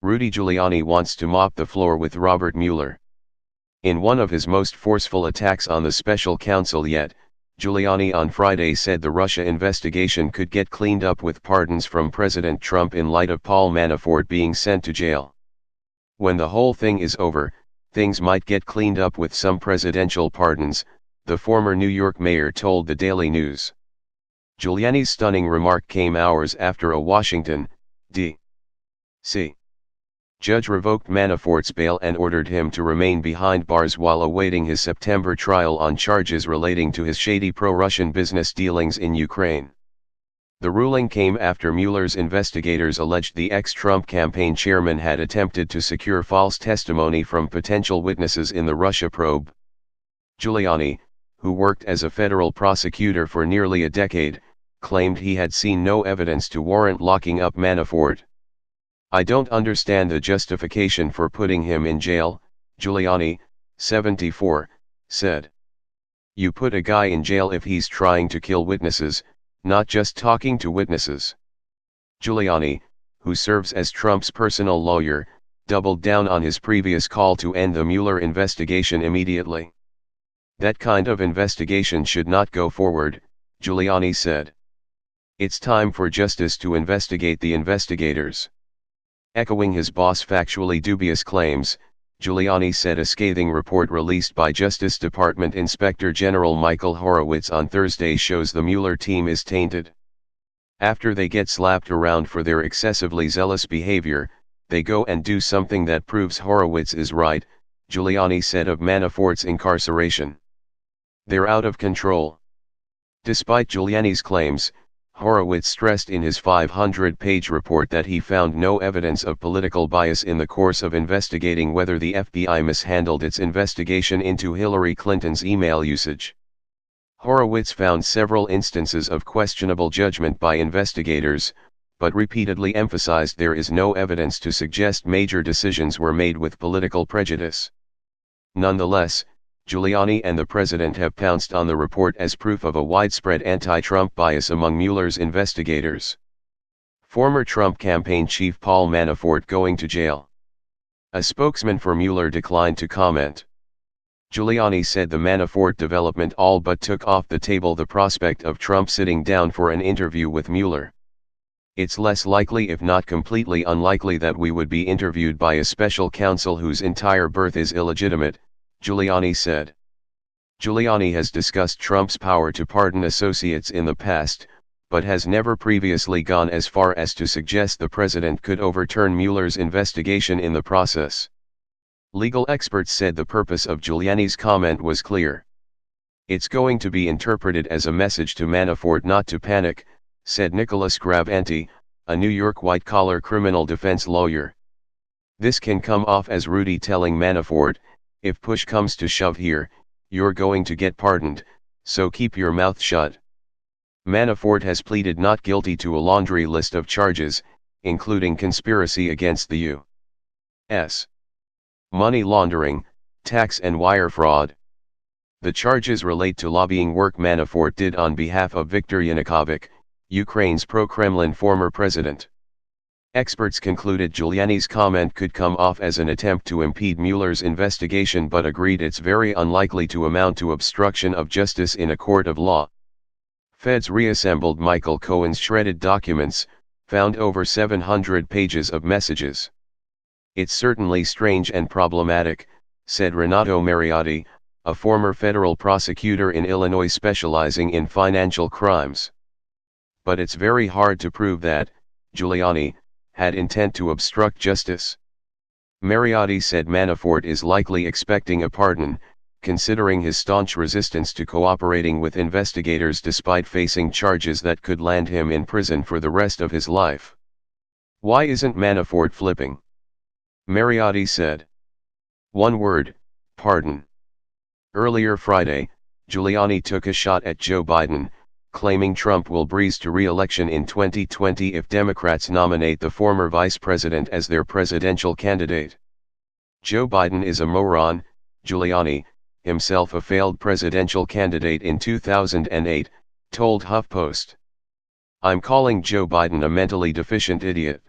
Rudy Giuliani wants to mop the floor with Robert Mueller. In one of his most forceful attacks on the special counsel yet, Giuliani on Friday said the Russia investigation could get cleaned up with pardons from President Trump in light of Paul Manafort being sent to jail. When the whole thing is over, things might get cleaned up with some presidential pardons, the former New York mayor told the Daily News. Giuliani's stunning remark came hours after a Washington, D.C. judge revoked Manafort's bail and ordered him to remain behind bars while awaiting his September trial on charges relating to his shady pro-Russian business dealings in Ukraine. The ruling came after Mueller's investigators alleged the ex-Trump campaign chairman had attempted to secure false testimony from potential witnesses in the Russia probe. Giuliani, who worked as a federal prosecutor for nearly a decade, claimed he had seen no evidence to warrant locking up Manafort. "I don't understand the justification for putting him in jail," Giuliani, 74, said. "You put a guy in jail if he's trying to kill witnesses, not just talking to witnesses." Giuliani, who serves as Trump's personal lawyer, doubled down on his previous call to end the Mueller investigation immediately. "That kind of investigation should not go forward," Giuliani said. "It's time for justice to investigate the investigators." Echoing his boss' factually dubious claims, Giuliani said a scathing report released by Justice Department Inspector General Michael Horowitz on Thursday shows the Mueller team is tainted. After they get slapped around for their excessively zealous behavior, they go and do something that proves Horowitz is right, Giuliani said of Manafort's incarceration. "They're out of control." Despite Giuliani's claims, Horowitz stressed in his 500-page report that he found no evidence of political bias in the course of investigating whether the FBI mishandled its investigation into Hillary Clinton's email usage. Horowitz found several instances of questionable judgment by investigators, but repeatedly emphasized there is no evidence to suggest major decisions were made with political prejudice. Nonetheless, Giuliani and the president have pounced on the report as proof of a widespread anti-Trump bias among Mueller's investigators. Former Trump campaign chief Paul Manafort going to jail. A spokesman for Mueller declined to comment. Giuliani said the Manafort development all but took off the table the prospect of Trump sitting down for an interview with Mueller. "It's less likely, if not completely unlikely, that we would be interviewed by a special counsel whose entire birth is illegitimate," Giuliani said. Giuliani has discussed Trump's power to pardon associates in the past, but has never previously gone as far as to suggest the president could overturn Mueller's investigation in the process. Legal experts said the purpose of Giuliani's comment was clear. "It's going to be interpreted as a message to Manafort not to panic," said Nicholas Gravanti, a New York white-collar criminal defense lawyer. "This can come off as Rudy telling Manafort, if push comes to shove here, you're going to get pardoned, so keep your mouth shut." Manafort has pleaded not guilty to a laundry list of charges, including conspiracy against the U.S. money laundering, tax and wire fraud. The charges relate to lobbying work Manafort did on behalf of Viktor Yanukovych, Ukraine's pro-Kremlin former president. Experts concluded Giuliani's comment could come off as an attempt to impede Mueller's investigation, but agreed it's very unlikely to amount to obstruction of justice in a court of law. Feds reassembled Michael Cohen's shredded documents, found over 700 pages of messages. "It's certainly strange and problematic," said Renato Mariotti, a former federal prosecutor in Illinois specializing in financial crimes. "But it's very hard to prove that Giuliani had intent to obstruct justice." Mariotti said Manafort is likely expecting a pardon, considering his staunch resistance to cooperating with investigators despite facing charges that could land him in prison for the rest of his life. "Why isn't Manafort flipping?" Mariotti said. "One word: pardon." Earlier Friday, Giuliani took a shot at Joe Biden, claiming Trump will breeze to re-election in 2020 if Democrats nominate the former vice president as their presidential candidate. "Joe Biden is a moron," Giuliani, himself a failed presidential candidate in 2008, told HuffPost. "I'm calling Joe Biden a mentally deficient idiot."